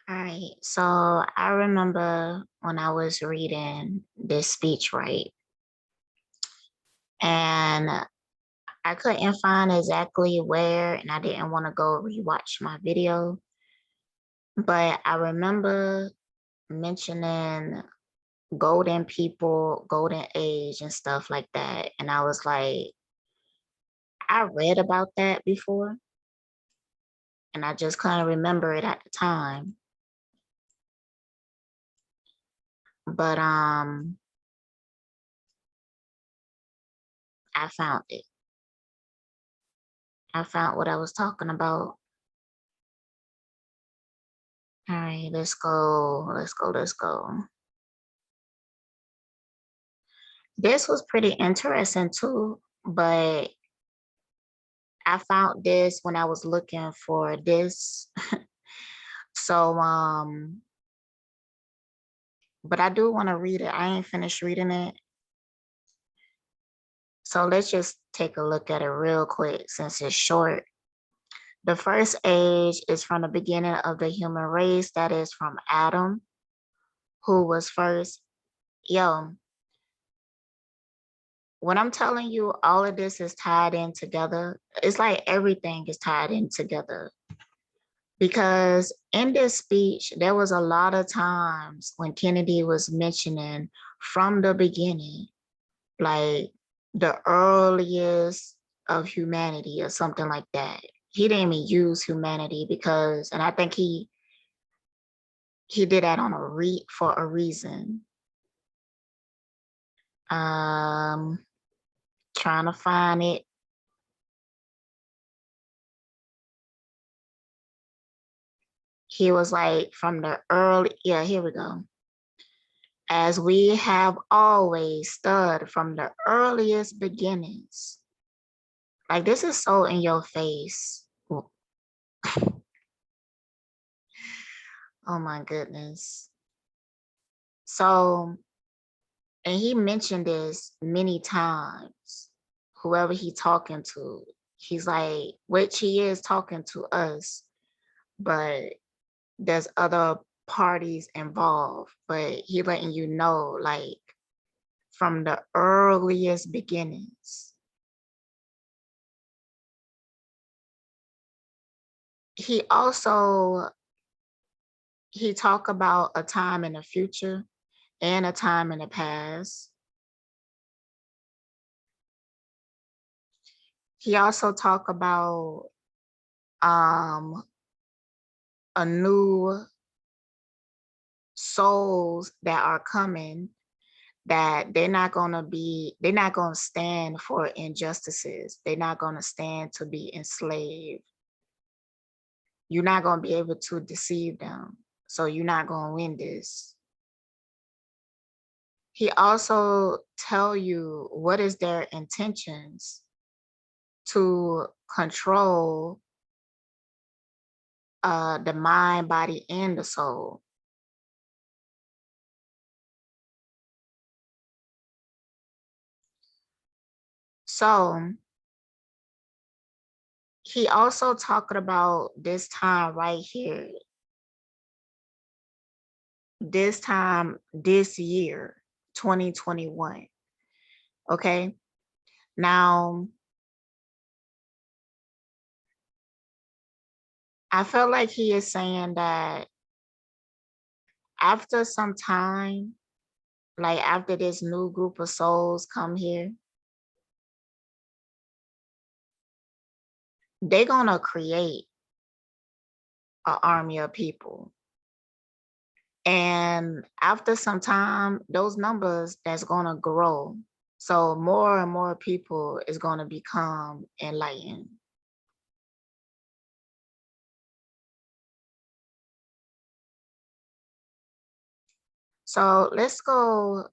All right. So I remember when I was reading this speech, right? And I couldn't find exactly where, and I didn't want to go rewatch my video. But I remember mentioning golden people, golden age, and stuff like that. And I was like, I read about that before, and I just couldn't remember it at the time. But I found it. I found what I was talking about. All right, let's go. Let's go. Let's go. This was pretty interesting too, but I found this when I was looking for this. So, but I do want to read it. I ain't finished reading it. So let's just take a look at it real quick since it's short. The first age is from the beginning of the human race. That is from Adam, who was first. Yo, when I'm telling you all of this is tied in together, it's like everything is tied in together. Because in this speech, there was a lot of times when Kennedy was mentioning from the beginning, like the earliest of humanity or something like that. He didn't even use humanity because, and I think he did that on for a reason. Trying to find it. He was like from the early, yeah, here we go. As we have always stood from the earliest beginnings. Like, this is so in your face. Oh my goodness. So, and he mentioned this many times, whoever he talking to, he's like, which he is talking to us, but there's other parties involved, but he letting you know, like, from the earliest beginnings. He also, he talked about a time in the future and a time in the past. He also talked about um, a new souls that are coming, that they're not going to stand for injustices. They're not going to stand to be enslaved. You're not going to be able to deceive them. So you're not going to win this. He also tell you what is their intentions to control the mind, body, and the soul. So he also talked about this time right here, this time, this year, 2021. Okay. Now, I felt like he is saying that after some time, like after this new group of souls come here, they're going to create an army of people. And after some time, those numbers that's going to grow. So more and more people is going to become enlightened. So let's go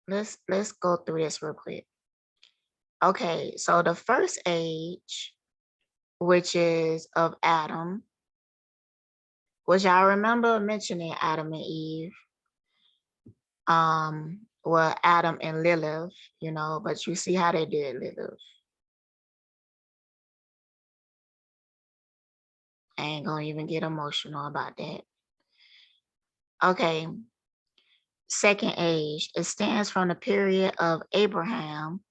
through this real quick. Okay, so the first age, which is of Adam, which I remember mentioning Adam and Eve, well, Adam and Lilith, but you see how they did Lilith. I ain't gonna even get emotional about that. Okay, second age. It stands from the period of Abraham,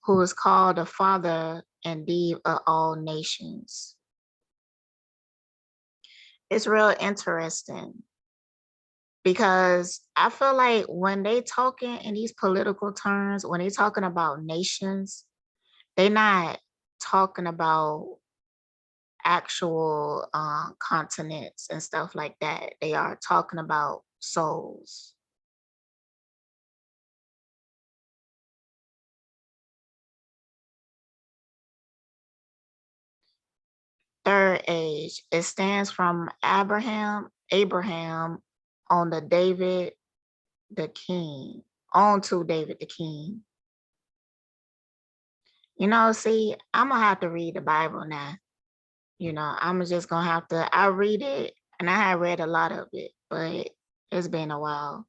who is called the father indeed of all nations. It's real interesting because I feel like when they talking in these political terms, when they talking about nations, they not talking about actual continents and stuff like that. They are talking about souls. Third age, it stands from Abraham on the David the king, on to David the king. See, I'm gonna have to read the Bible now. I'm just gonna have to. I read it, and I have read a lot of it, but it's been a while.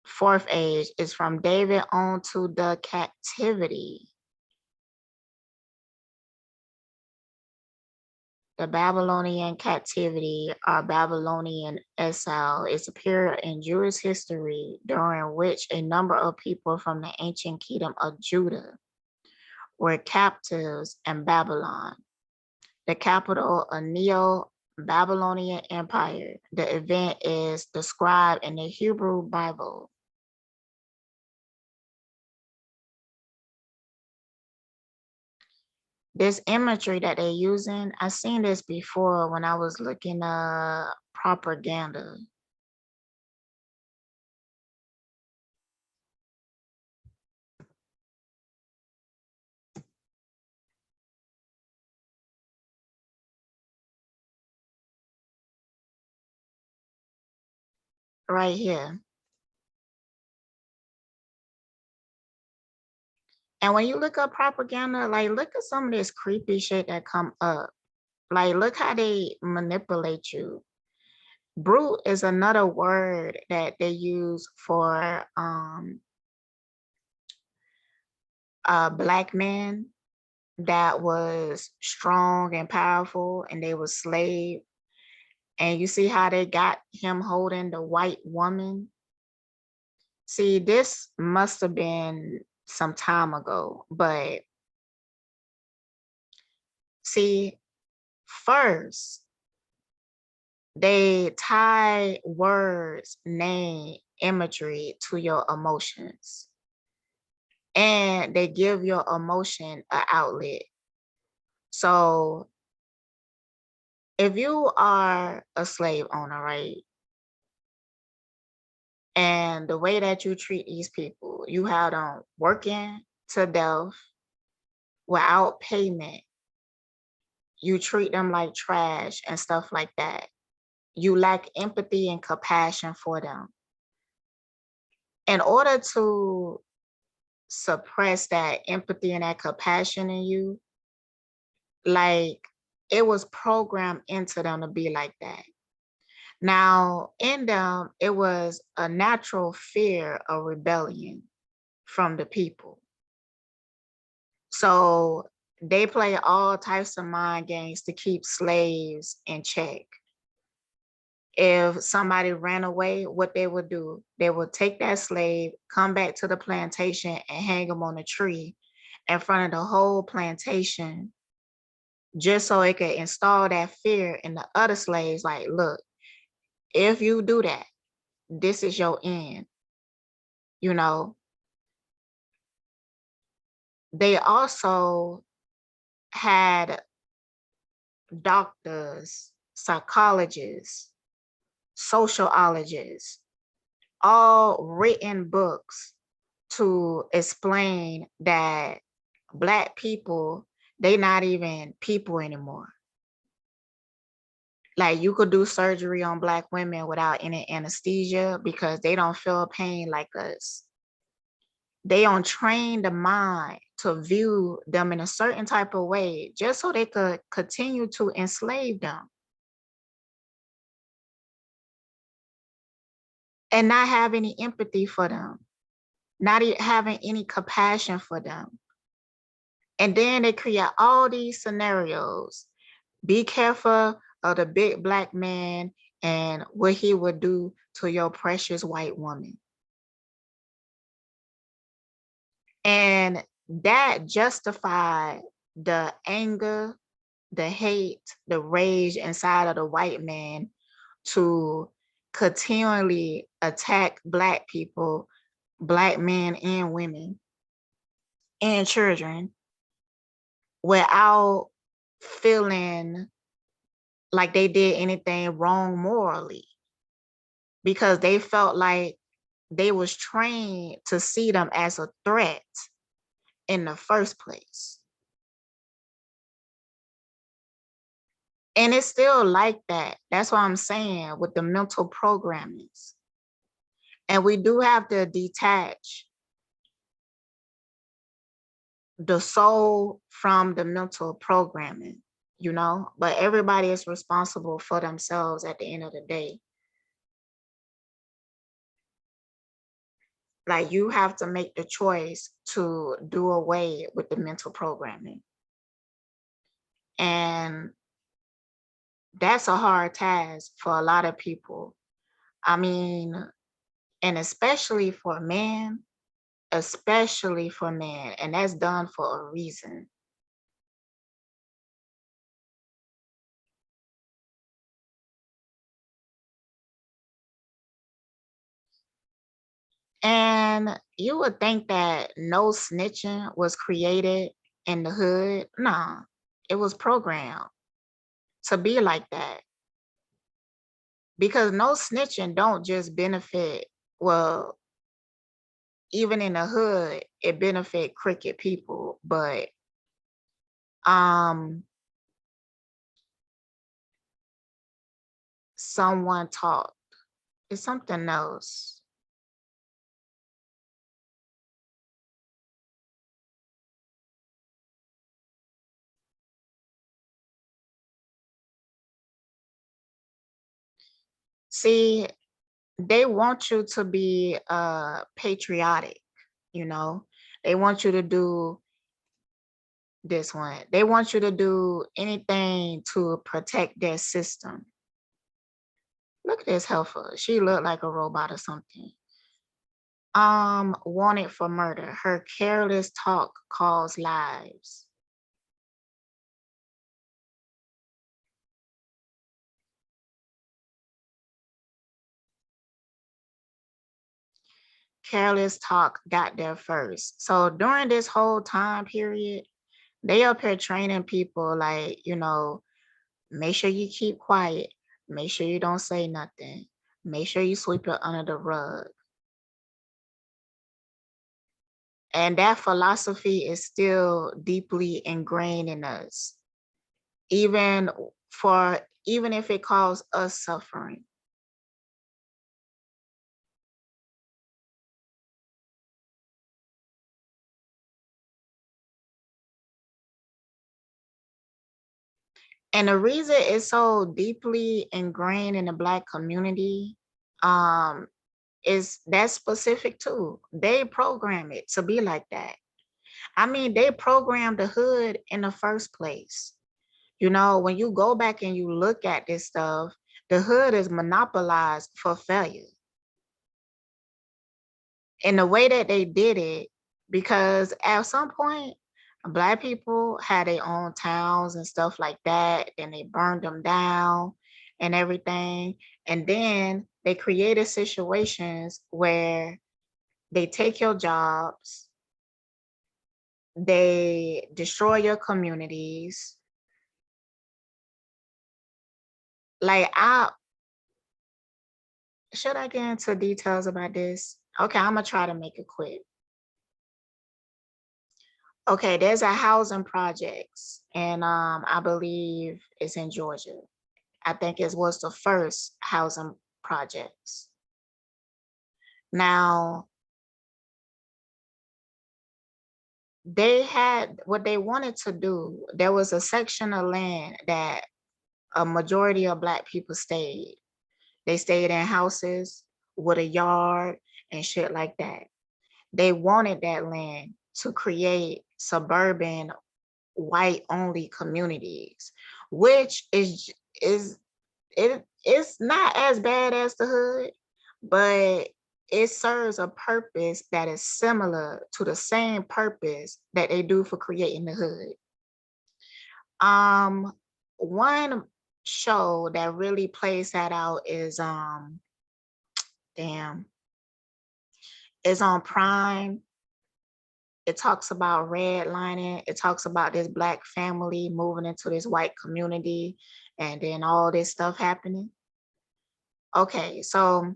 Fourth age is from David on to the captivity. The Babylonian captivity or Babylonian exile is a period in Jewish history during which a number of people from the ancient kingdom of Judah were captives in Babylon, the capital of Neo-Babylonian Empire. The event is described in the Hebrew Bible. This imagery that they're using, I seen this before when I was looking propaganda. Right here. And when you look up propaganda, like look at some of this creepy shit that come up. Like look how they manipulate you. Brute is another word that they use for black men that was strong and powerful and they were slave. And you see how they got him holding the white woman. See, this must have been some time ago, but see, first they tie words, name, imagery to your emotions, and they give your emotion an outlet. So if you are a slave owner, right, and the way that you treat these people, you have them working to death without payment. You treat them like trash and stuff like that. You lack empathy and compassion for them. In order to suppress that empathy and that compassion in you, like it was programmed into them to be like that. Now, in them, it was a natural fear of rebellion from the people. So they play all types of mind games to keep slaves in check. If somebody ran away, what they would do, they would take that slave, come back to the plantation and hang him on a tree in front of the whole plantation, just so it could install that fear in the other slaves. Like, look, if you do that, this is your end. You know, they also had doctors, psychologists, sociologists, all written books to explain that Black people, they not even people anymore. Like you could do surgery on Black women without any anesthesia because they don't feel pain like us. They don't train the mind to view them in a certain type of way just so they could continue to enslave them and not have any empathy for them, not having any compassion for them. And then they create all these scenarios. Be careful of the big black man and what he would do to your precious white woman. And that justified the anger, the hate, the rage inside of the white man to continually attack black people, black men and women and children without feeling like they did anything wrong morally, because they felt like they was trained to see them as a threat in the first place. And it's still like that. That's what I'm saying with the mental programmings. And we do have to detach the soul from the mental programming, but everybody is responsible for themselves at the end of the day. Like, you have to make the choice to do away with the mental programming. And that's a hard task for a lot of people. I mean, and especially for men, and that's done for a reason. And you would think that no snitching was created in the hood. Nah, it was programmed to be like that, because no snitching don't just benefit, well, even in the hood, it benefit cricket people, but um someone taught, it's something else. See, they want you to be patriotic, you know. They want you to do this one. They want you to do anything to protect their system. Look at this helper. She looked like a robot or something. Wanted for murder. Her careless talk costs lives. Careless talk got there first. So during this whole time period, they up here training people like, make sure you keep quiet. Make sure you don't say nothing. Make sure you sweep it under the rug. And that philosophy is still deeply ingrained in us, even even if it causes us suffering. And the reason it's so deeply ingrained in the Black community, um, is that specific too. They program it to be like that. I mean, they programmed the hood in the first place. When you go back and you look at this stuff, the hood is monopolized for failure. In the way that they did it, because at some point, Black people had their own towns and stuff like that, and they burned them down and everything. And then they created situations where they take your jobs, they destroy your communities. Like, should I get into details about this? Okay, I'm gonna try to make it quick. Okay, there's a housing projects, and I believe it's in Georgia. I think it was the first housing projects. Now, they had what they wanted to do. There was a section of land that a majority of Black people stayed. They stayed in houses with a yard and shit like that. They wanted that land to create suburban white only communities, which is it's not as bad as the hood, but it serves a purpose that is similar to the same purpose that they do for creating the hood. Um, one show that really plays that out is damn, it's on Prime. It talks about redlining. It talks about this black family moving into this white community and then all this stuff happening. Okay, so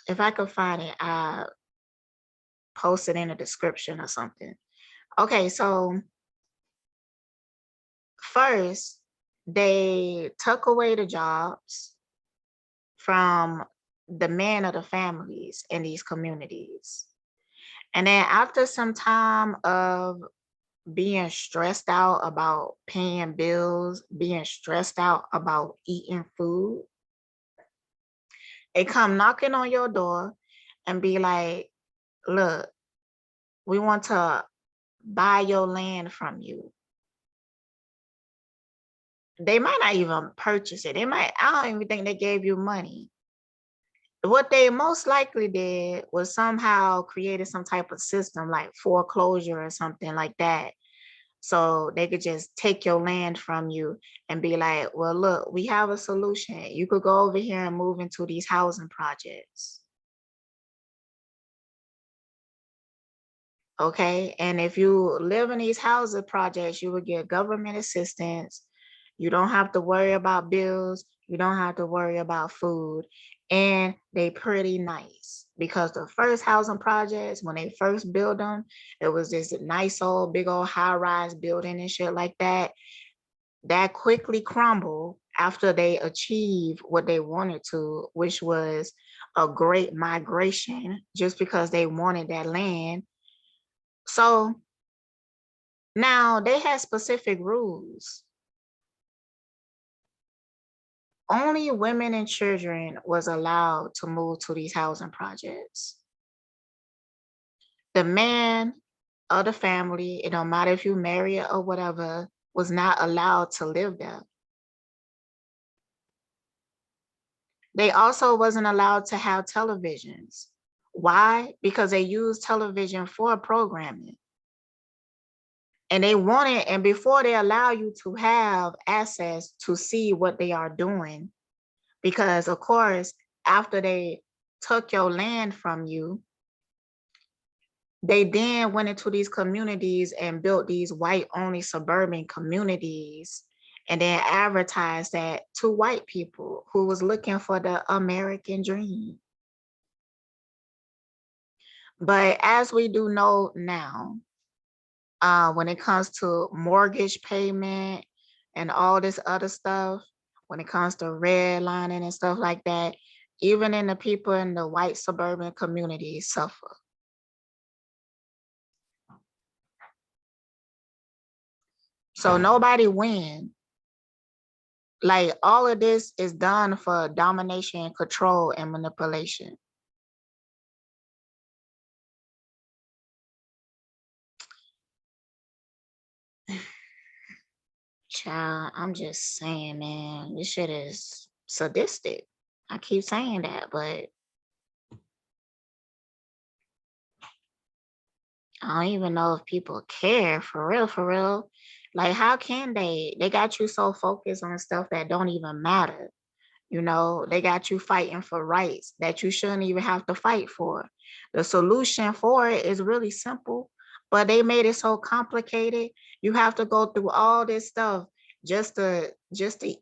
if I could find it, I post it in the description or something. Okay, so first they took away the jobs from the men of the families in these communities. And then after some time of being stressed out about paying bills, being stressed out about eating food, they come knocking on your door and be like, look, we want to buy your land from you. They might not even purchase it. They might, I don't even think they gave you money. What they most likely did was somehow created some type of system like foreclosure or something like that. So they could just take your land from you and be like, well, look, we have a solution. You could go over here and move into these housing projects. Okay. And if you live in these housing projects, you will get government assistance. You don't have to worry about bills. You don't have to worry about food. And they pretty nice because the first housing projects, when they first built them, it was this nice old big old high rise building and shit like that. That quickly crumbled after they achieved what they wanted to, which was a great migration just because they wanted that land. So now they had specific rules. Only women and children was allowed to move to these housing projects. The man of the family, it don't matter if you marry or whatever, was not allowed to live there. They also wasn't allowed to have televisions. Why? Because they use television for programming. And they want it, and before they allow you to have access to see what they are doing, because of course, after they took your land from you, they then went into these communities and built these white only suburban communities and then advertised that to white people who was looking for the American dream. But as we do know now, when it comes to mortgage payment and all this other stuff, when it comes to redlining and stuff like that, even in the people in the white suburban communities suffer. So nobody win. Like all of this is done for domination, control, and manipulation. Child, I'm just saying, man, this shit is sadistic. I keep saying that, but I don't even know if people care for real, for real. Like, how can they? They got you so focused on stuff that don't even matter. You know, they got you fighting for rights that you shouldn't even have to fight for. The solution for it is really simple, but they made it so complicated. You have to go through all this stuff just to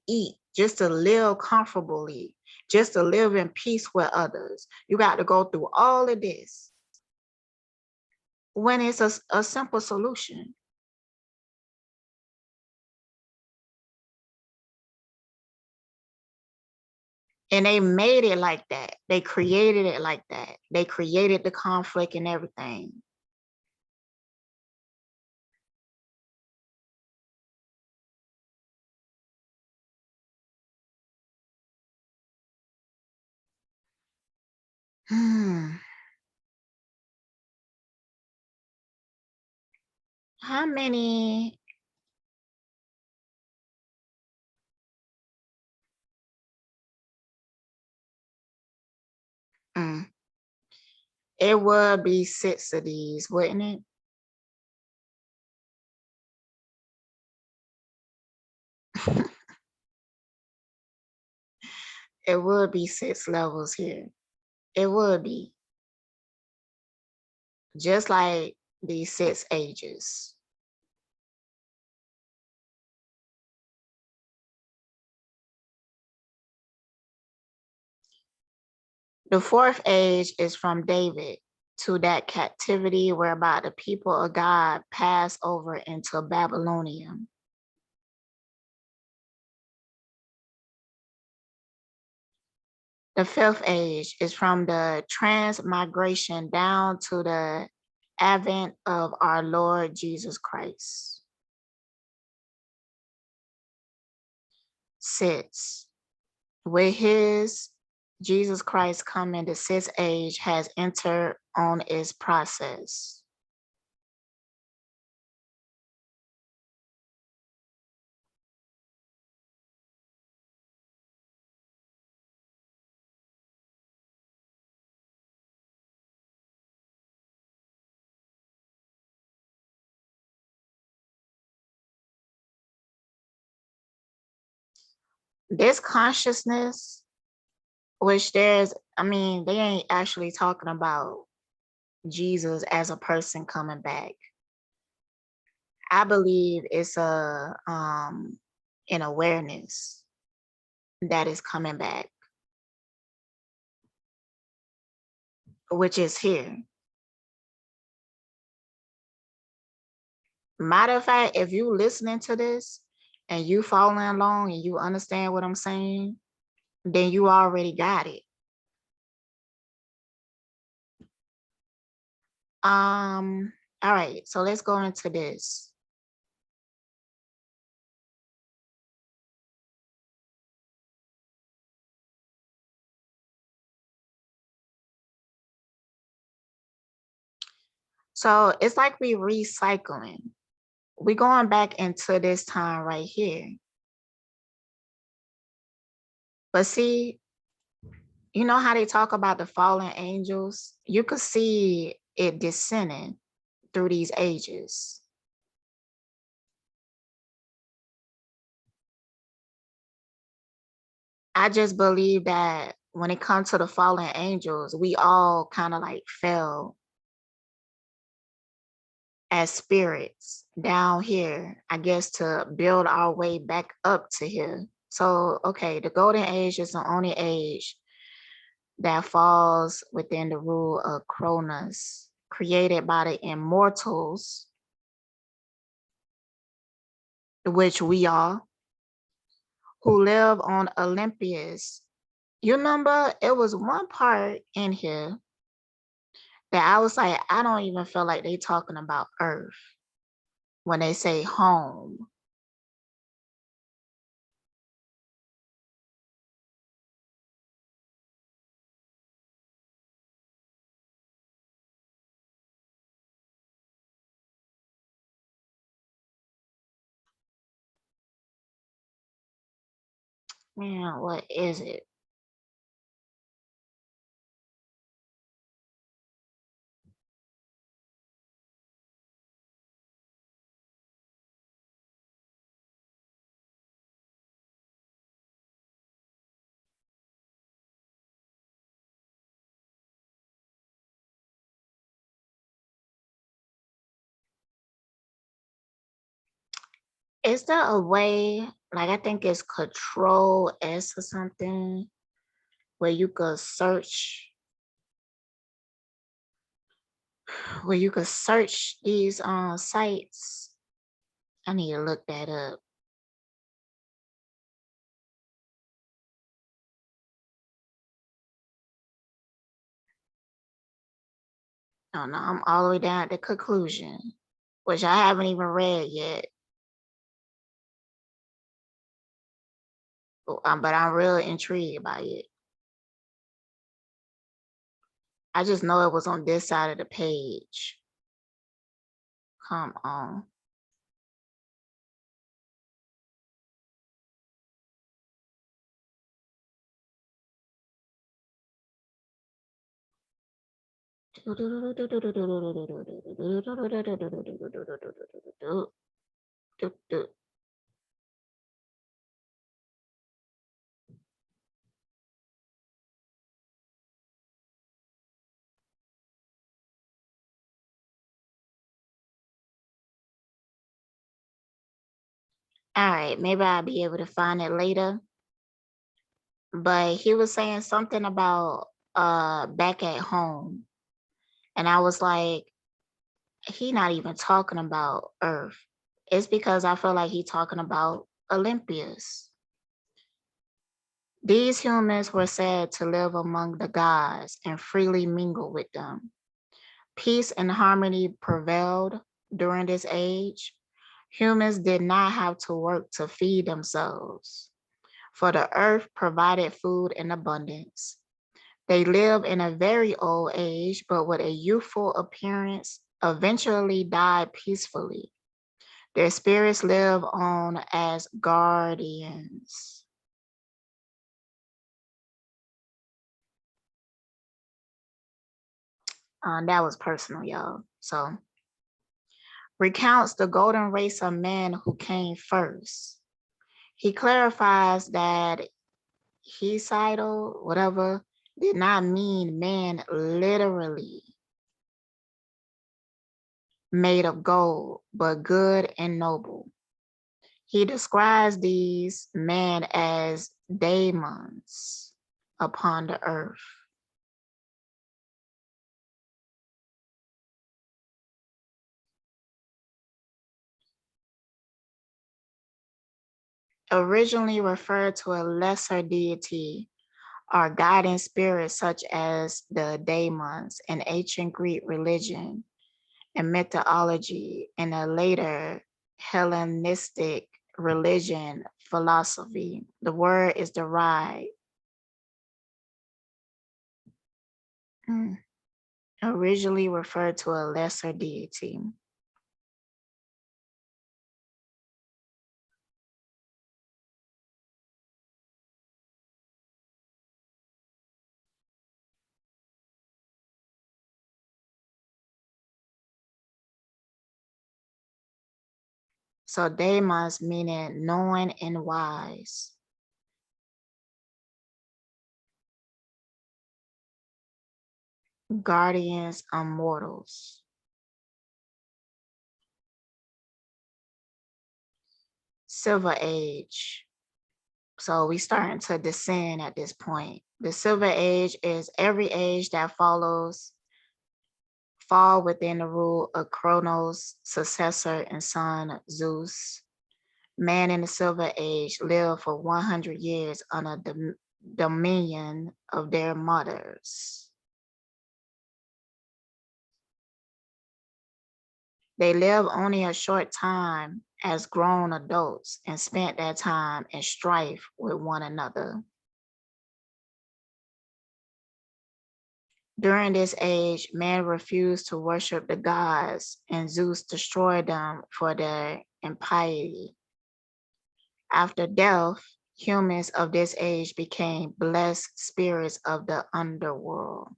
eat, just to live comfortably, just to live in peace with others. You got to go through all of this when it's a simple solution. And they made it like that. They created it like that. They created the conflict and everything. Hmm. How many? Mm, it would be 6 of these, wouldn't it? It would be 6 levels here. It would be just like these 6 ages. The 4th age is from David to that captivity whereby the people of God pass over into Babylonia. The 5th age is from the transmigration down to the advent of our Lord Jesus Christ. 6. With his Jesus Christ coming, the 6th age has entered on its process. This consciousness, which I mean, they ain't actually talking about Jesus as a person coming back. I believe it's an awareness that is coming back, which is here. Matter of fact, if you listening to this and you following along and you understand what I'm saying, then you already got it. All right, so let's go into this. So it's like we recycling. We going back into this time right here. But see, you know how they talk about the fallen angels? You could see it descending through these ages. I just believe that when it comes to the fallen angels, we all kind of like fell as spirits down here, I guess, to build our way back up to here. So, okay, the golden age is the only age that falls within the rule of Cronus, created by the immortals, which we are, who live on Olympus. You remember it was one part in here that I was like, I don't even feel like they talking about Earth when they say home. Man, what is it? Is there a way, like I think it's Control S or something, where you could search, where you could search these sites? I need to look that up. Oh no, I'm all the way down at the conclusion, which I haven't even read yet. But I'm real intrigued by it. I just know it was on this side of the page. Come on. All right, maybe I'll be able to find it later. But he was saying something about back at home. And I was like, he not even talking about Earth. It's because I feel like he talking about Olympias. These humans were said to live among the gods and freely mingle with them. Peace and harmony prevailed during this age. Humans did not have to work to feed themselves, for the earth provided food in abundance. They live in a very old age, but with a youthful appearance, eventually died peacefully. Their spirits live on as guardians. That was personal, y'all. So, recounts the golden race of men who came first. He clarifies that Hesidal, whatever, did not mean man literally made of gold, but good and noble. He describes these men as daemons upon the earth. Originally referred to a lesser deity or guiding spirits such as the daemons in ancient Greek religion and mythology, and a later Hellenistic religion philosophy. The word is derived. Originally referred to a lesser deity. So daemons meaning knowing and wise. Guardians of mortals. Silver Age. So we starting to descend at this point. The Silver Age is every age that fall within the rule of Kronos' successor and son Zeus. Man in the Silver Age lived for 100 years under the dominion of their mothers. They lived only a short time as grown adults and spent that time in strife with one another. During this age, men refused to worship the gods, and Zeus destroyed them for their impiety. After death, humans of this age became blessed spirits of the underworld.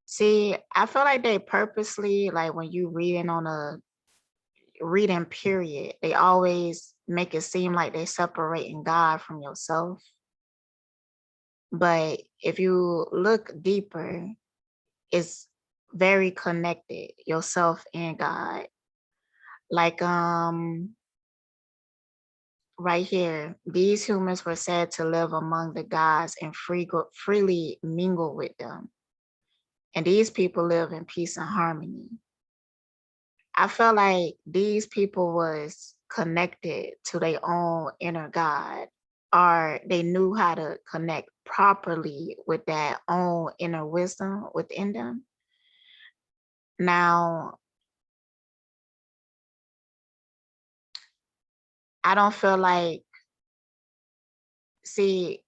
See, I feel like they purposely, like when you reading on a reading period, they always make it seem like they're separating God from yourself. But if you look deeper, it's very connected, yourself and God. Like right here, these humans were said to live among the gods and freely mingle with them. And these people live in peace and harmony. I felt like these people was connected to their own inner God, or they knew how to connect properly with that own inner wisdom within them. Now, I don't feel like, see,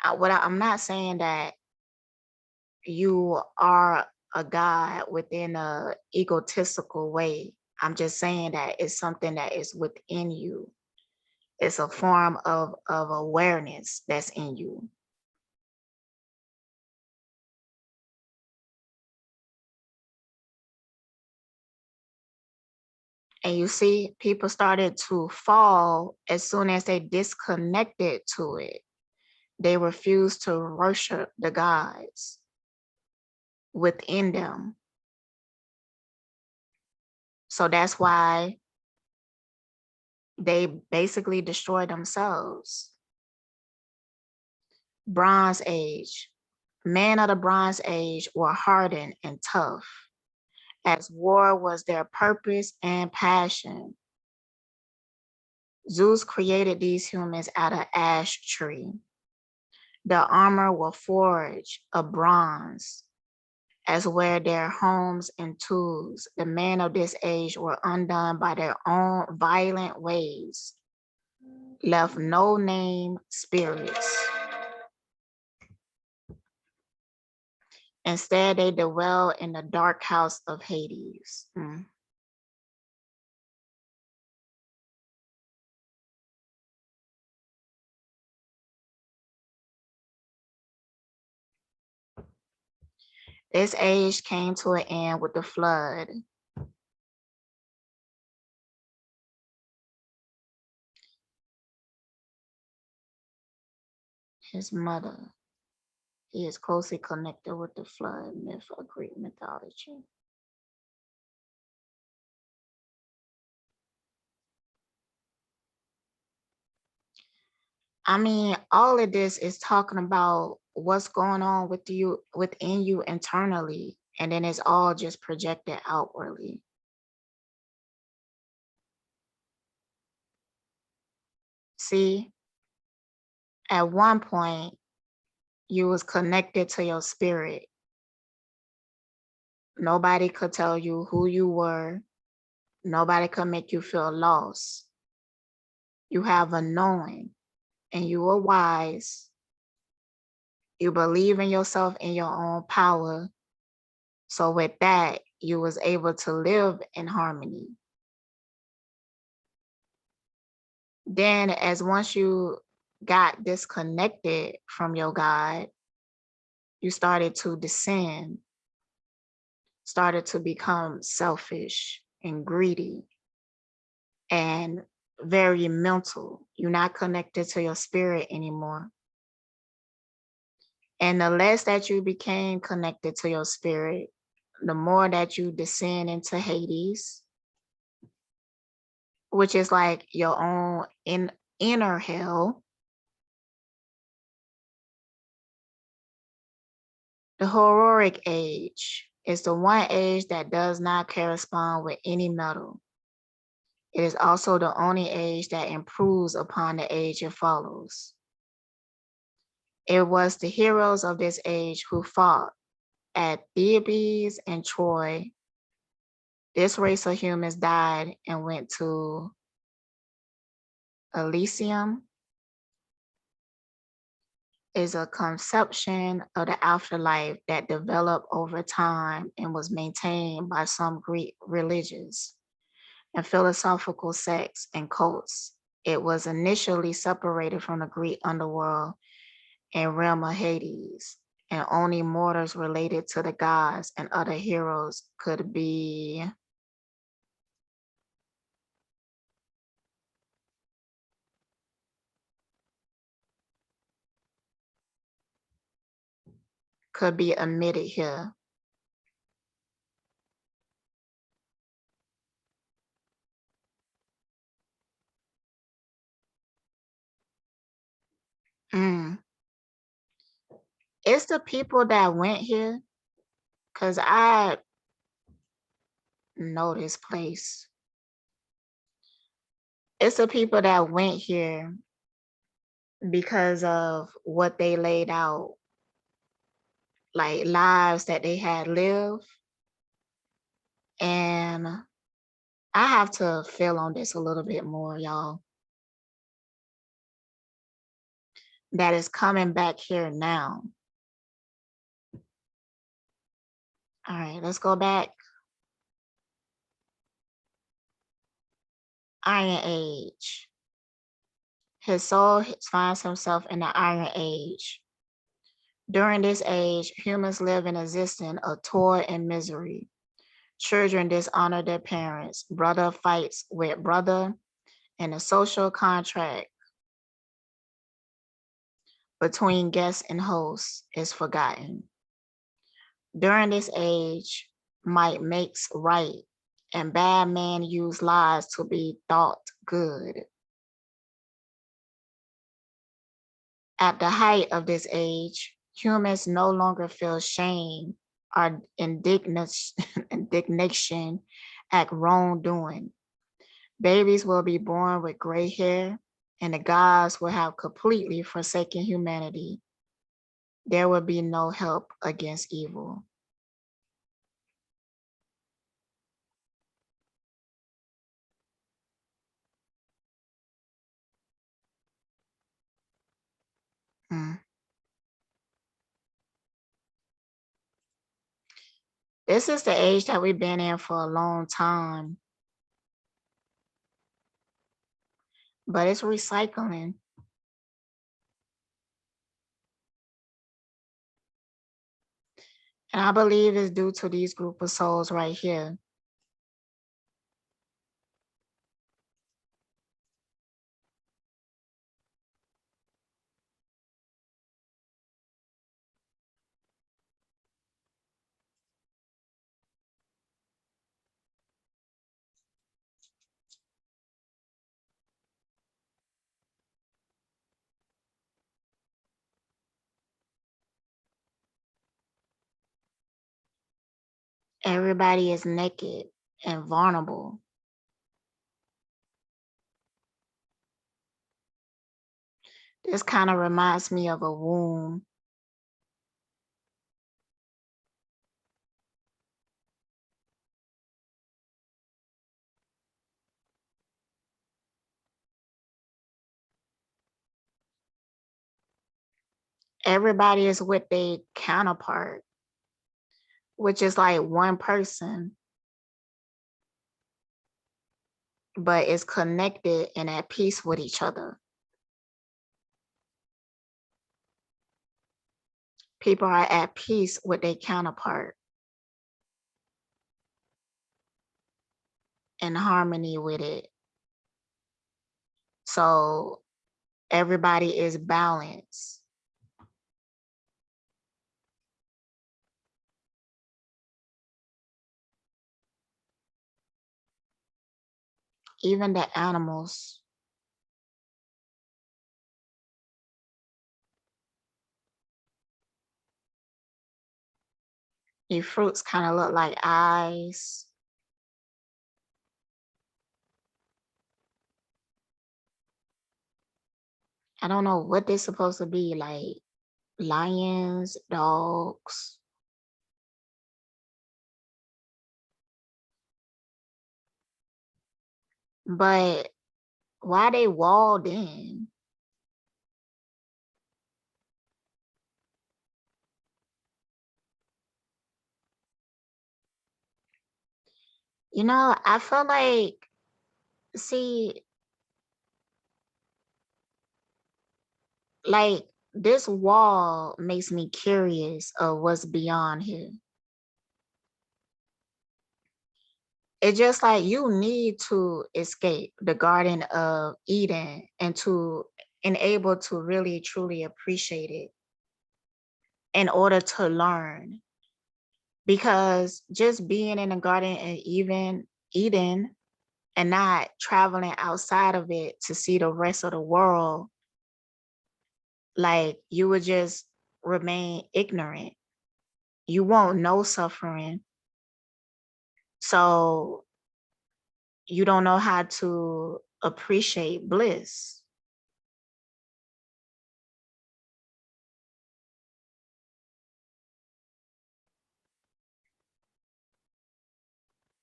I'm not saying that you are a God within a egotistical way. I'm just saying that it's something that is within you. It's a form of awareness that's in you. And you see, people started to fall as soon as they disconnected to it. They refused to worship the gods within them. So that's why they basically destroy themselves. Bronze Age. Men of the Bronze Age were hardened and tough, as war was their purpose and passion. Zeus created these humans out of ash tree. The armor was forged of bronze, as were their homes and tools. The men of this age were undone by their own violent ways, left no name spirits. Instead, they dwell in the dark house of Hades. This age came to an end with the flood. His mother. He is closely connected with the flood myth of Greek mythology. I mean, all of this is talking about what's going on with you within you internally, and then it's all just projected outwardly. See, at one point, you was connected to your spirit. Nobody could tell you who you were. Nobody could make you feel lost. You have a knowing, and you are wise. You believe in yourself and your own power. So with that, you was able to live in harmony. Then as once you got disconnected from your God, you started to descend, started to become selfish and greedy and very mental. You're not connected to your spirit anymore. And the less that you became connected to your spirit, the more that you descend into Hades, which is like your own inner hell. The hororic age is the one age that does not correspond with any metal. It is also the only age that improves upon the age it follows. It was the heroes of this age who fought at Thebes and Troy. This race of humans died and went to Elysium. Is a conception of the afterlife that developed over time and was maintained by some Greek religious and philosophical sects and cults. It was initially separated from the Greek underworld and realm of Hades, and only mortals related to the gods and other heroes could be admitted here. Mm. It's the people that went here, because I know this place. It's the people that went here because of what they laid out, like lives that they had lived. And I have to feel on this a little bit more, y'all. That is coming back here now. All right, let's go back. Iron Age. His soul finds himself in the Iron Age. During this age, humans live in existence of toil and misery. Children dishonor their parents. Brother fights with brother, and the social contract between guests and hosts is forgotten. During this age, might makes right, and bad men use lies to be thought good. At the height of this age, humans no longer feel shame or indignation at wrongdoing. Babies will be born with gray hair, and the gods will have completely forsaken humanity. There will be no help against evil. Mm. This is the age that we've been in for a long time, but it's recycling. And I believe it's due to these group of souls right here. Everybody is naked and vulnerable. This kind of reminds me of a womb. Everybody is with their counterpart, which is like one person, but is connected and at peace with each other. People are at peace with their counterpart, in harmony with it. So everybody is balanced. Even the animals. The fruits kind of look like eyes. I don't know what they're supposed to be, like lions, dogs. But why they walled in? You know, I feel like, see, like this wall makes me curious of what's beyond here. It's just like you need to escape the Garden of Eden and able to really truly appreciate it in order to learn. Because just being in the Garden of Eden and not traveling outside of it to see the rest of the world, like you would just remain ignorant. You won't know suffering. So you don't know how to appreciate bliss.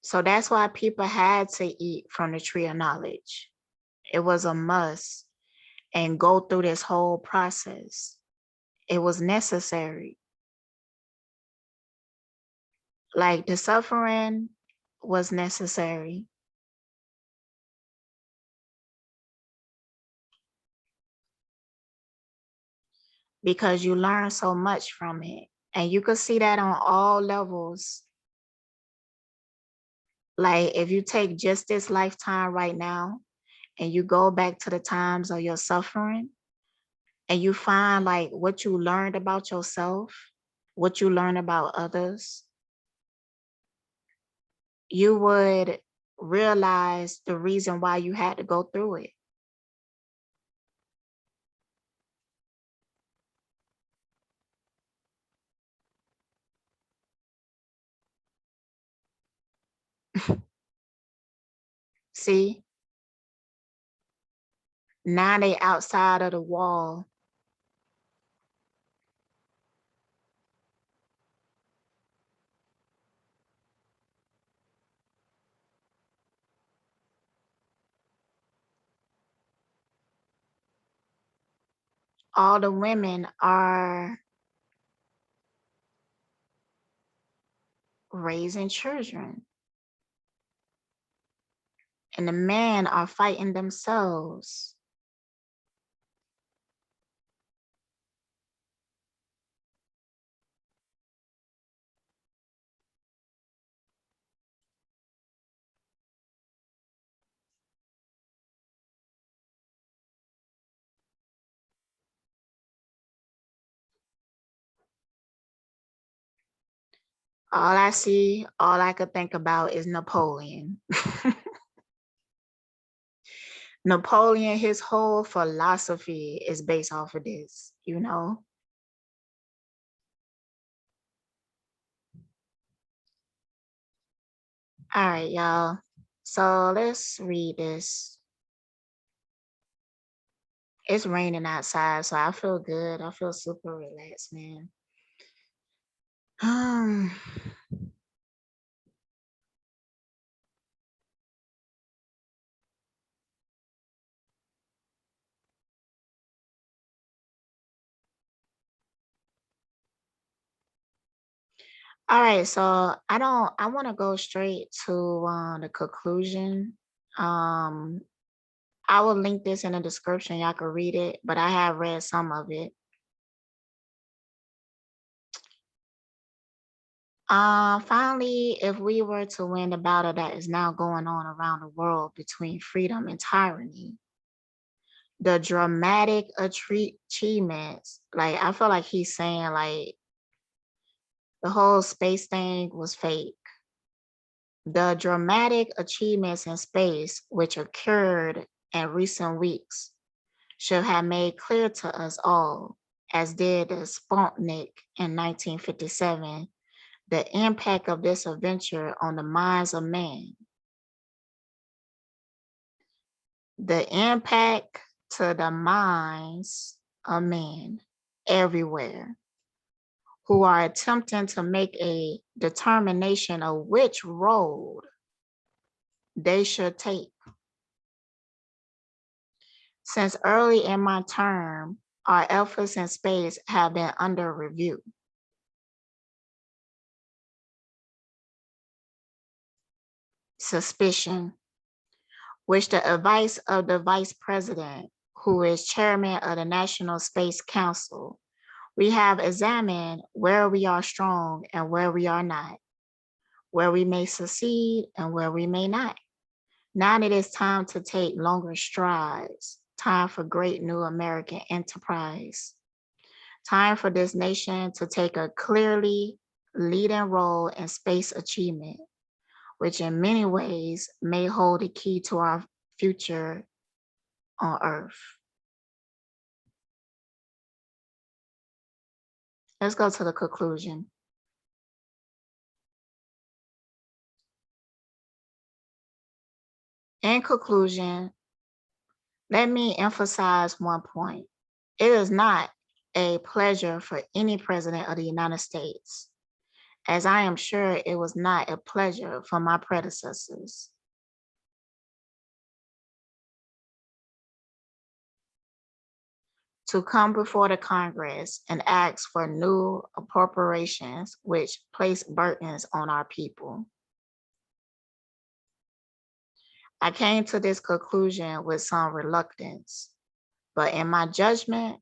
So that's why people had to eat from the tree of knowledge. It was a must and go through this whole process. It was necessary. Like the suffering was necessary. because you learn so much from it. And you could see that on all levels. Like if you take just this lifetime right now and you go back to the times of your suffering and you find like what you learned about yourself, what you learned about others, you would realize the reason why you had to go through it. See, now they outside of the wall. All the women are raising children and the men are fighting themselves. All I see, all I could think about is Napoleon. Napoleon, his whole philosophy is based off of this, you know? All right, y'all. So let's read this. It's raining outside, so I feel good. I feel super relaxed, man. Um, all right, so I want to go straight to the conclusion. Um, I will link this in the description. Y'all can read it, but I have read some of it. Finally, if we were to win the battle that is now going on around the world between freedom and tyranny, the dramatic achievements, like I feel like he's saying like the whole space thing was fake. The dramatic achievements in space, which occurred in recent weeks, should have made clear to us all, as did the Sputnik in 1957, the impact of this adventure on the minds of man. The impact to the minds of men everywhere who are attempting to make a determination of which road they should take. Since early in my term, our efforts in space have been under review. Suspicion, which the advice of the Vice President, who is Chairman of the National Space Council, we have examined where we are strong and where we are not, where we may succeed and where we may not. Now it is time to take longer strides, time for great new American enterprise, time for this nation to take a clearly leading role in space achievement, which in many ways may hold the key to our future on Earth. Let's go to the conclusion. In conclusion, let me emphasize one point. It is not a pleasure for any president of the United States, as I am sure it was not a pleasure for my predecessors, to come before the Congress and ask for new appropriations which place burdens on our people. I came to this conclusion with some reluctance, but in my judgment,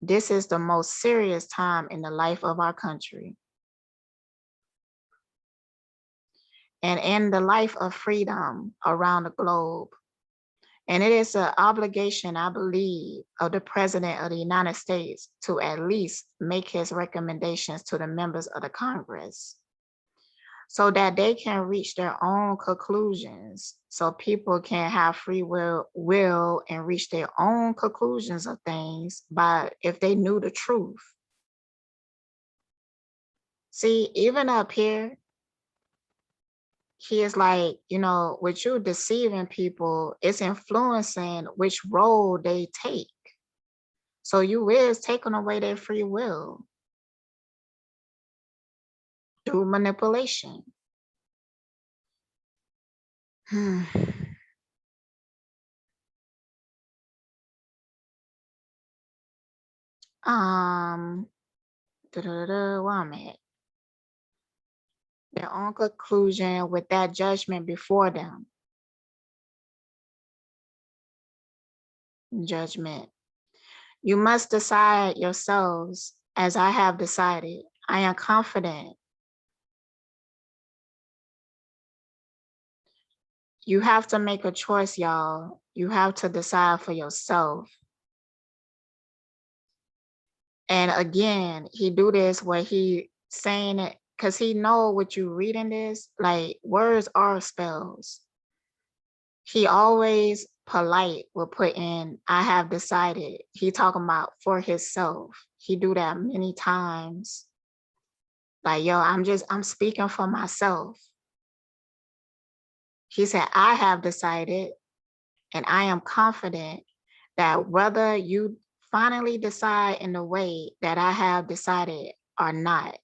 This is the most serious time in the life of our country and in the life of freedom around the globe. And it is an obligation, I believe, of the President of the United States to at least make his recommendations to the members of the Congress so that they can reach their own conclusions, so people can have free will and reach their own conclusions of things by if they knew the truth. See, even up here, he is like, with you deceiving people, it's influencing which role they take. So you is taking away their free will through manipulation. um, where I'm at. Their own conclusion with that judgment before them. Judgment. You must decide yourselves as I have decided. I am confident. You have to make a choice, y'all. You have to decide for yourself. And again, he do this where he saying it because he know what you reading this, like words are spells. He always polite will put in, I have decided. He talking about for himself. He do that many times. Like, yo, I'm speaking for myself. He said, I have decided and I am confident that whether you finally decide in the way that I have decided or not,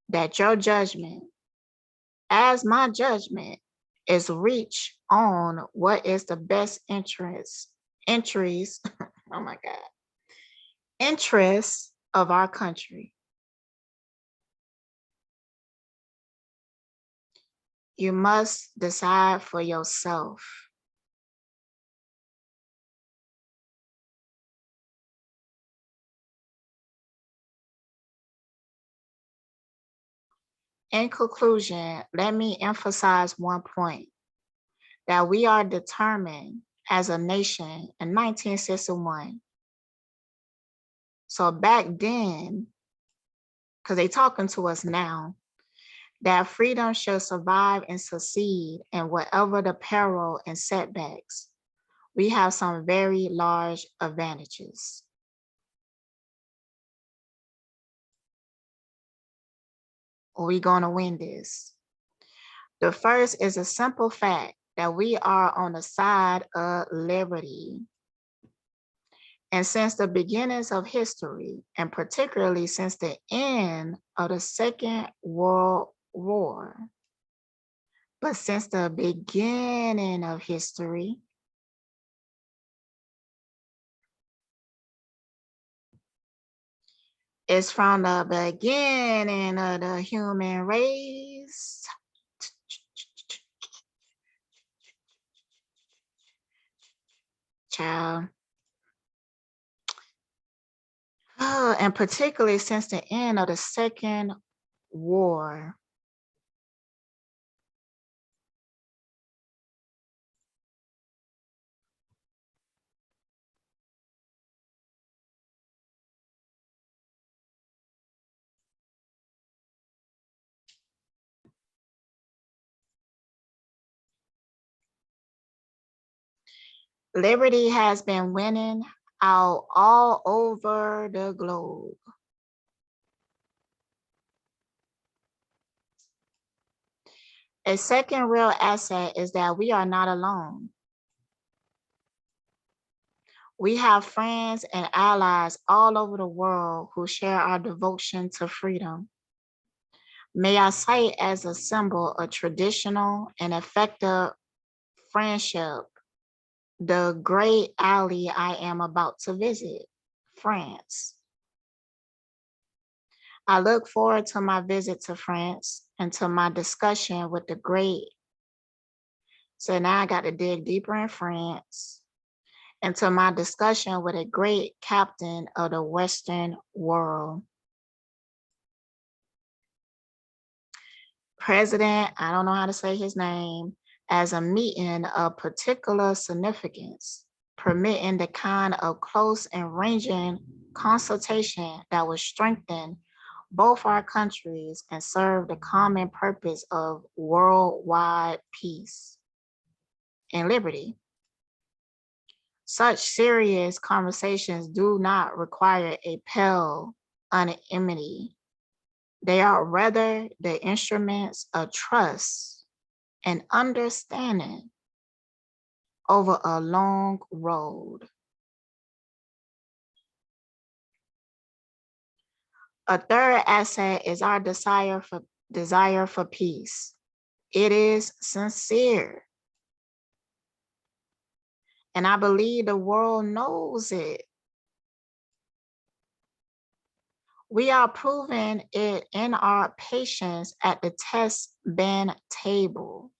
that your judgment, as my judgment, is reach on what is the best entries, oh my God, interests of our country. You must decide for yourself. In conclusion, let me emphasize one point, that we are determined as a nation in 1961. So back then, because they talking to us now, that freedom shall survive and succeed in whatever the peril and setbacks. We have some very large advantages. We're going to win this. The first is a simple fact that we are on the side of liberty. And since the beginnings of history, and particularly since the end of the Second World War, but since the beginning of history, it's from the beginning of the human race. Child. And particularly since the end of the Second War. Liberty has been winning out all over the globe. A second real asset is that we are not alone. We have friends and allies all over the world who share our devotion to freedom. May I cite as a symbol of traditional and effective friendship the great ally I am about to visit, France. I look forward to my visit to France and to my discussion with the great. So now I got to dig deeper in France into my discussion with a great captain of the Western world. President, I don't know how to say his name, as a meeting of particular significance, permitting the kind of close and ranging consultation that would strengthen both our countries and serve the common purpose of worldwide peace and liberty. Such serious conversations do not require a pale unanimity. They are rather the instruments of trust and understanding over a long road. A third asset is our desire for peace. It is sincere. And I believe the world knows it. We are proving it in our patience at the test ban table.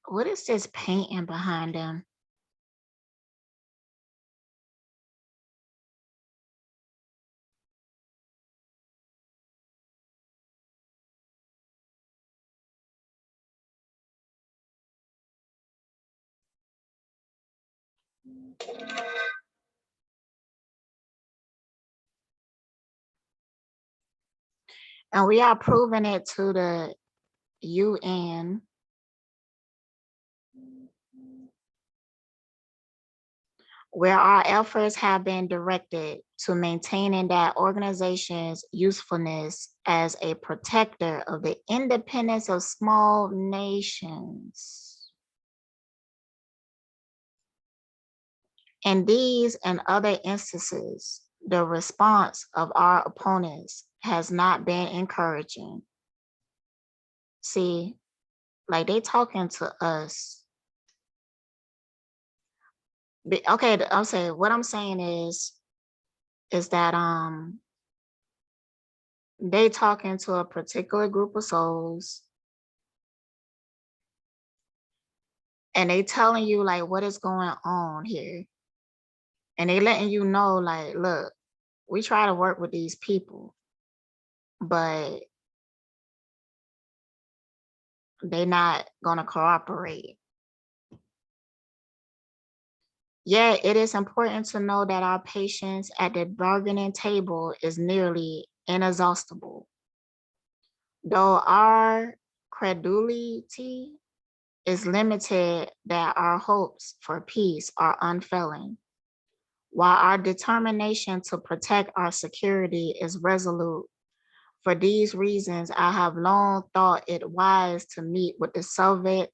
What is this painting behind them? And we are proving it to the UN, where our efforts have been directed to maintaining that organization's usefulness as a protector of the independence of small nations. In these and other instances, the response of our opponents has not been encouraging. See, like they talking to us. Okay, I'll say what I'm saying is that they talking to a particular group of souls and they telling you like what is going on here. And they letting you know like, look, we try to work with these people, but they're not gonna cooperate. Yeah, it is important to know that our patience at the bargaining table is nearly inexhaustible. Though our credulity is limited, that our hopes for peace are unfailing, while our determination to protect our security is resolute. For these reasons, I have long thought it wise to meet with the Soviet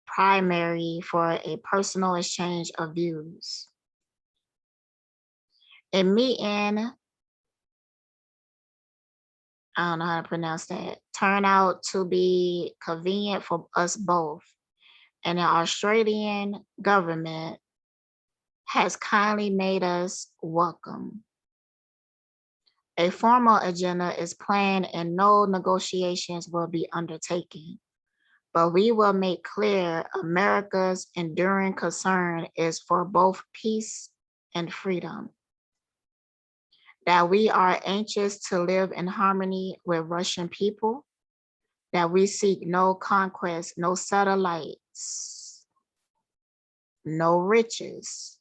primary for a personal exchange of views. A meeting, I don't know how to pronounce that, turned out to be convenient for us both. And the Australian government has kindly made us welcome. A formal agenda is planned and no negotiations will be undertaken. But we will make clear America's enduring concern is for both peace and freedom. That we are anxious to live in harmony with Russian people, that we seek no conquest, no satellites, no riches,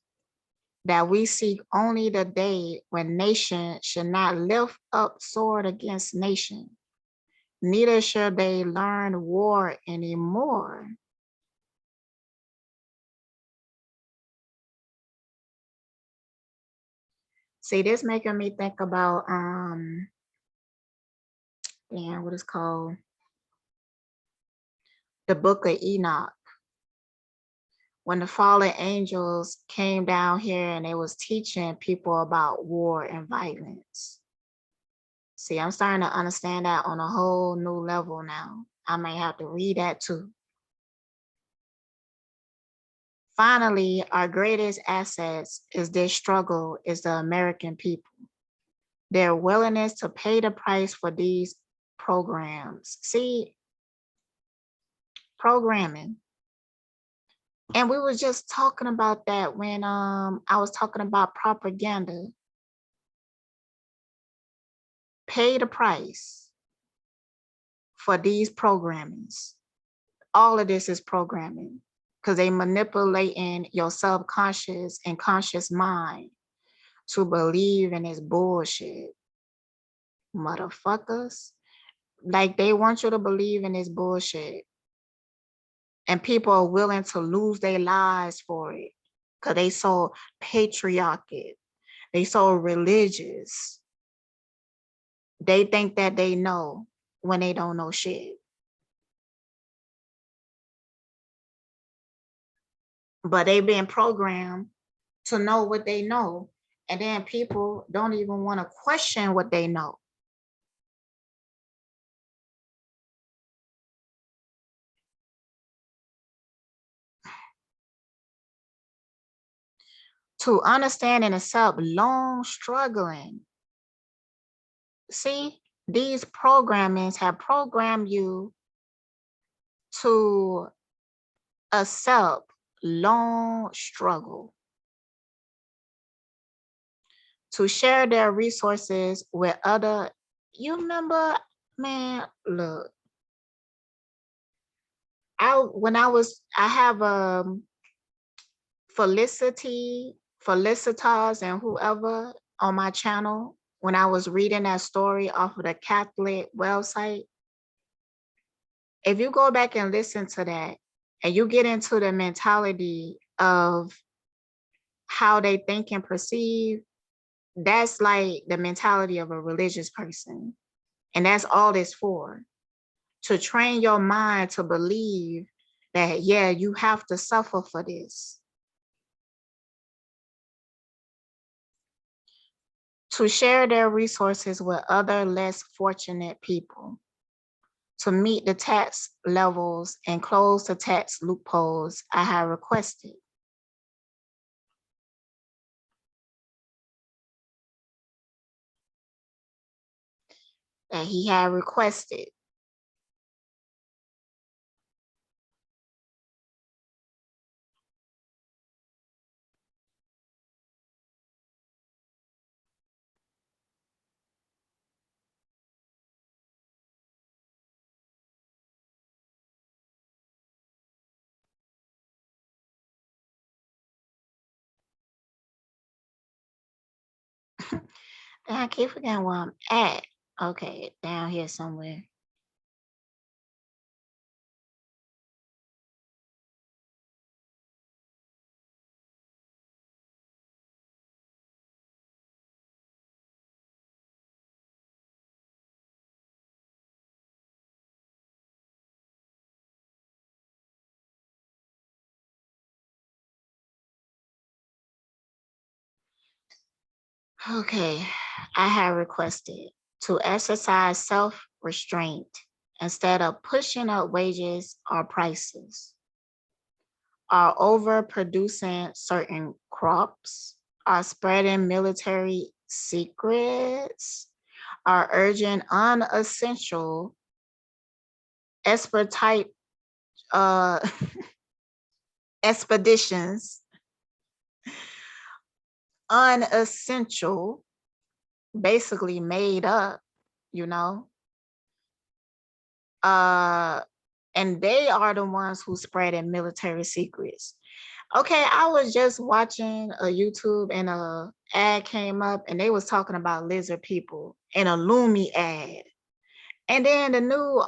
that we seek only the day when nation should not lift up sword against nation, neither should they learn war anymore. See, this making me think about damn, what is called? The Book of Enoch. When the fallen angels came down here and they was teaching people about war and violence. See, I'm starting to understand that on a whole new level now. I may have to read that too. Finally, our greatest assets is this struggle is the American people. Their willingness to pay the price for these programs. See, programming. And we were just talking about that when I was talking about propaganda. Pay the price for these programmings. All of this is programming because they manipulating your subconscious and conscious mind to believe in this bullshit. Motherfuckers. Like they want you to believe in this bullshit. And people are willing to lose their lives for it. Cause they so patriotic. They so religious. They think that they know when they don't know shit. But they been programmed to know what they know. And then people don't even want to question what they know. To understand and accept long struggling. See, these programmings have programmed you to accept long struggle, to share their resources with other. You remember, man, look, I have Felicitas and whoever on my channel when I was reading that story off of the Catholic website. If you go back and listen to that and you get into the mentality of how they think and perceive, that's like the mentality of a religious person. And that's all it's for, to train your mind to believe that, yeah, you have to suffer for this. To share their resources with other less fortunate people, to meet the tax levels and close the tax loopholes I have requested. That he had requested. And I keep forgetting where I'm at. Okay, down here somewhere. Okay, I have requested to exercise self-restraint instead of pushing up wages or prices, are overproducing certain crops, are spreading military secrets, are urging unessential expedite uh, expeditions, unessential, basically made up, you know, Uh, and they are the ones who spreading military secrets. Okay, I was just watching a YouTube and a ad came up and they was talking about lizard people in a Lumi ad. And then the new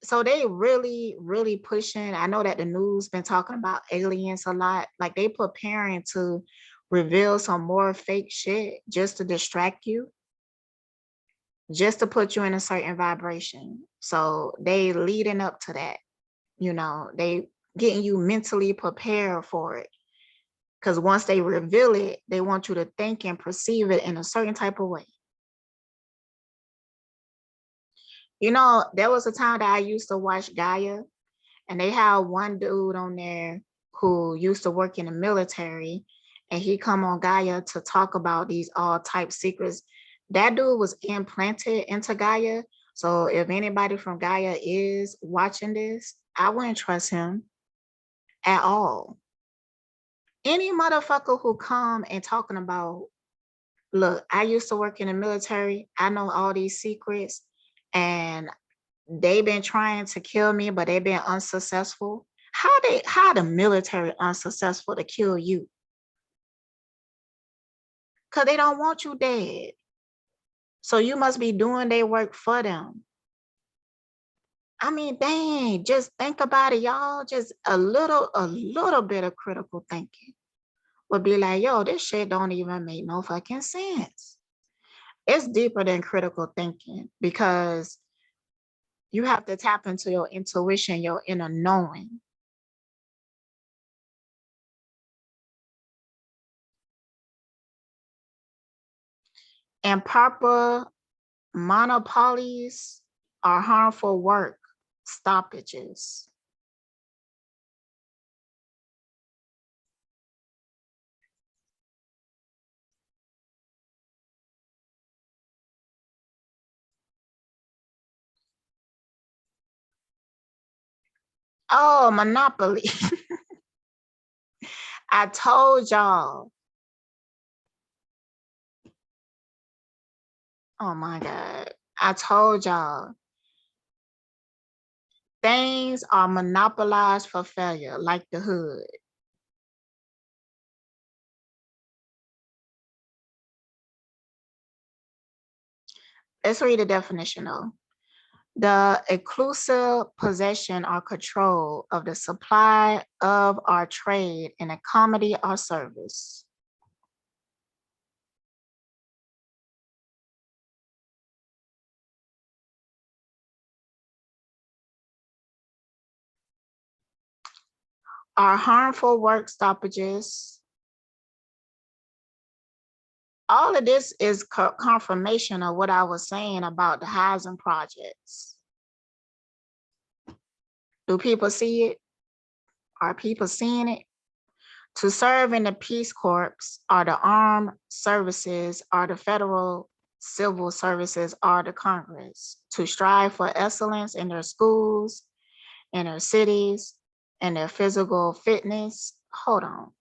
so they really pushing. I know that the news been talking about aliens a lot. Like they preparing to reveal some more fake shit just to distract you, just to put you in a certain vibration. So they leading up to that, they getting you mentally prepared for it. Because once they reveal it, they want you to think and perceive it in a certain type of way. There was a time that I used to watch Gaia, and they had one dude on there who used to work in the military, and he come on Gaia to talk about these all type secrets. That dude was implanted into Gaia. So if anybody from Gaia is watching this, I wouldn't trust him at all. Any motherfucker who come and talking about, look, I used to work in the military. I know all these secrets, and they've been trying to kill me, but they've been unsuccessful. How the military unsuccessful to kill you? Because they don't want you dead. So you must be doing their work for them. I mean, dang, just think about it, y'all. Just a little bit of critical thinking would be like, yo, this shit don't even make no fucking sense. It's deeper than critical thinking because you have to tap into your intuition, your inner knowing. And proper monopolies are harmful work stoppages. Oh, monopoly. I told y'all. Oh my God. I told y'all. Things are monopolized for failure, like the hood. Let's read the definition though. The exclusive possession or control of the supply of our trade in a commodity or service. Are harmful work stoppages. All of this is confirmation of what I was saying about the housing projects. Do people see it? Are people seeing it? To serve in the Peace Corps or the armed services or the federal civil services or the Congress. To strive for excellence in their schools, in their cities, in their physical fitness. Hold on.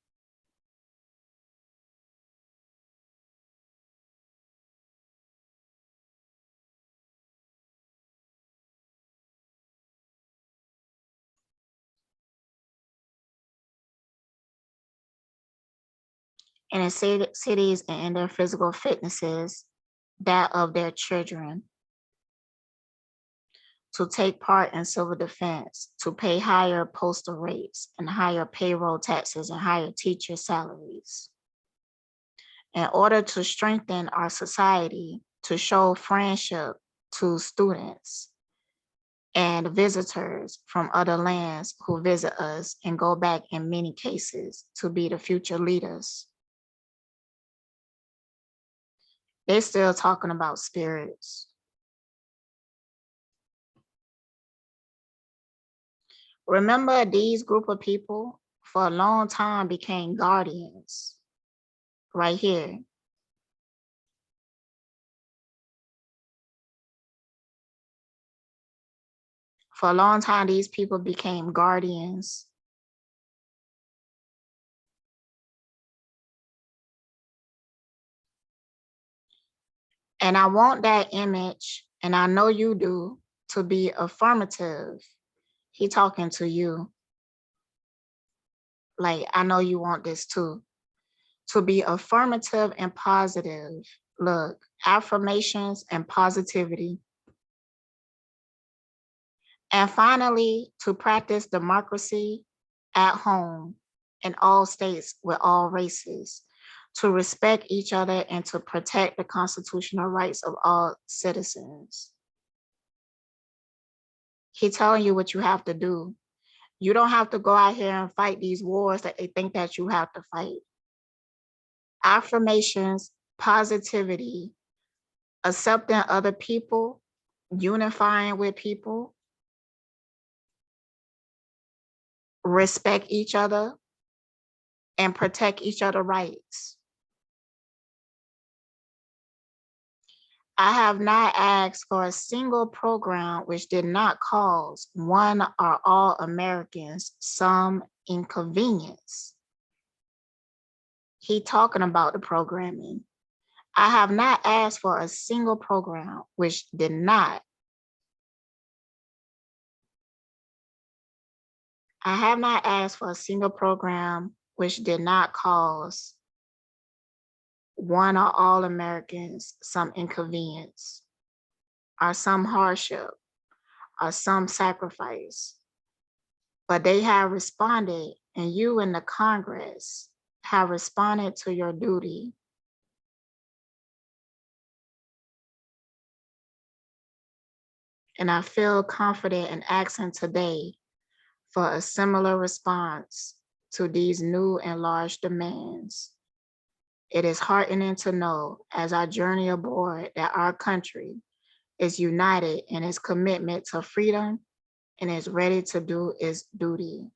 In their cities and in their physical fitnesses, that of their children. To take part in civil defense, to pay higher postal rates and higher payroll taxes and higher teacher salaries. In order to strengthen our society, to show friendship to students and visitors from other lands who visit us and go back in many cases to be the future leaders. They're still talking about spirits. Remember, these group of people for a long time became guardians right here. For a long time, these people became guardians. And I want that image, and I know you do, to be affirmative. He talking to you. Like, I know you want this too. To be affirmative and positive. Look, affirmations and positivity. And finally, to practice democracy at home in all states with all races, to respect each other and to protect the constitutional rights of all citizens. He telling you what you have to do. You don't have to go out here and fight these wars that they think that you have to fight. Affirmations, positivity, accepting other people, unifying with people, respect each other, and protect each other's rights. I have not asked for a single program which did not cause one or all Americans some inconvenience. He talking about the programming. I have not asked for a single program which did not. I have not asked for a single program which did not cause one or all Americans some inconvenience or some hardship or some sacrifice. But they have responded, and you in the Congress have responded to your duty. And I feel confident in asking today for a similar response to these new and large demands. It is heartening to know as I journey aboard that our country is united in its commitment to freedom and is ready to do its duty.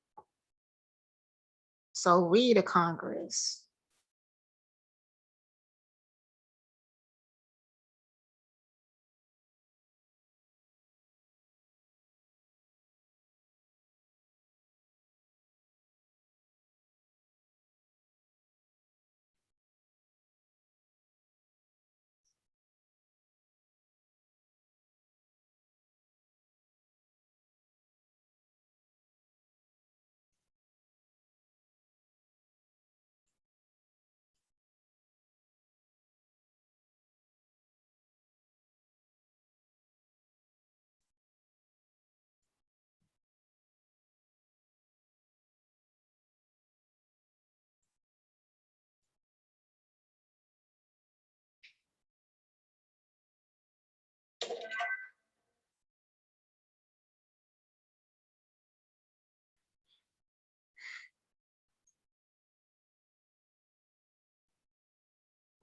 So we, the Congress,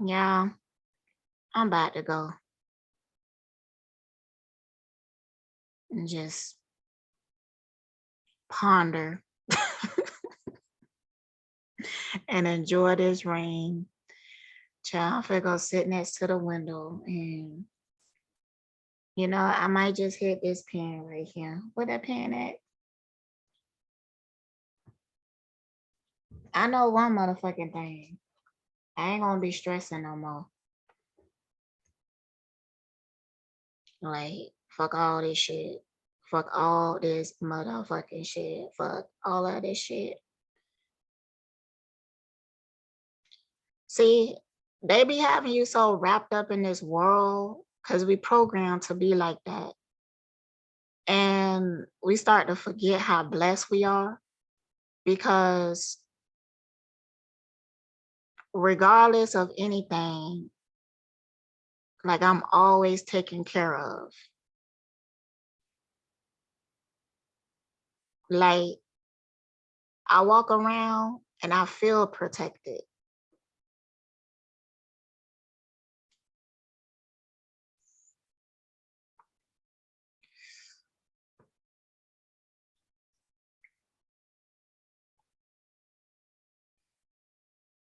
yeah, I'm about to go and just ponder and enjoy this rain. Child, I'm finna go sit next to the window and I might just hit this pen right here. Where that pen at? I know one motherfucking thing. I ain't gonna be stressing no more. Like, fuck all this shit. Fuck all this motherfucking shit. Fuck all of this shit. See, they be having you so wrapped up in this world because we programmed to be like that. And we start to forget how blessed we are because regardless of anything, like I'm always taken care of. Like I walk around and I feel protected.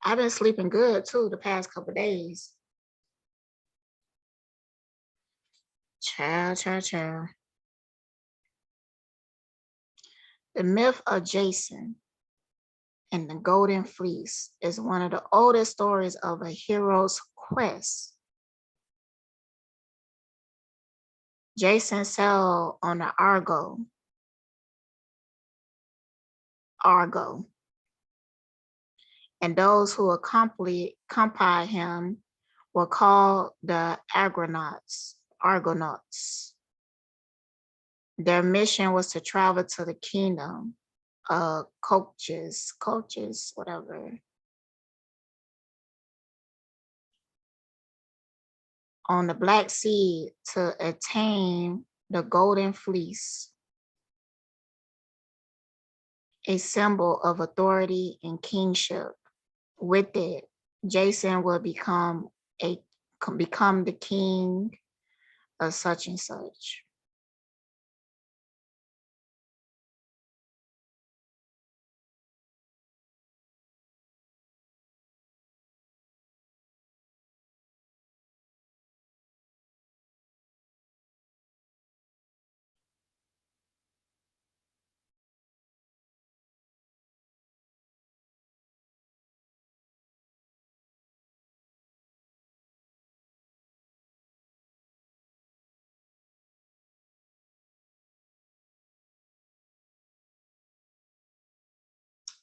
I've been sleeping good too the past couple days. Child. The myth of Jason and the Golden Fleece is one of the oldest stories of a hero's quest. Jason sailed on the Argo, and those who accompanied him were called the Argonauts. Their mission was to travel to the kingdom, Colchis, whatever, on the Black Sea to attain the Golden Fleece, a symbol of authority and kingship. With it, Jason will become the king of such and such.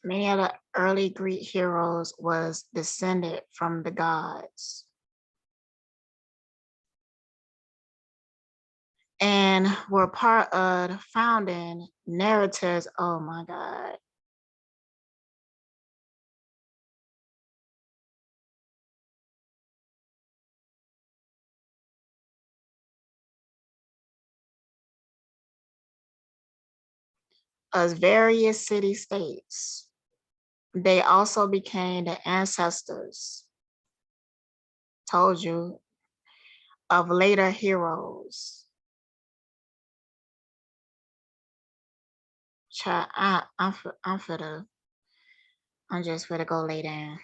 Many of the early Greek heroes was descended from the gods and were part of the founding narratives. Oh my God. As various city states. They also became the ancestors, told you, of later heroes. I'm just gonna go lay down.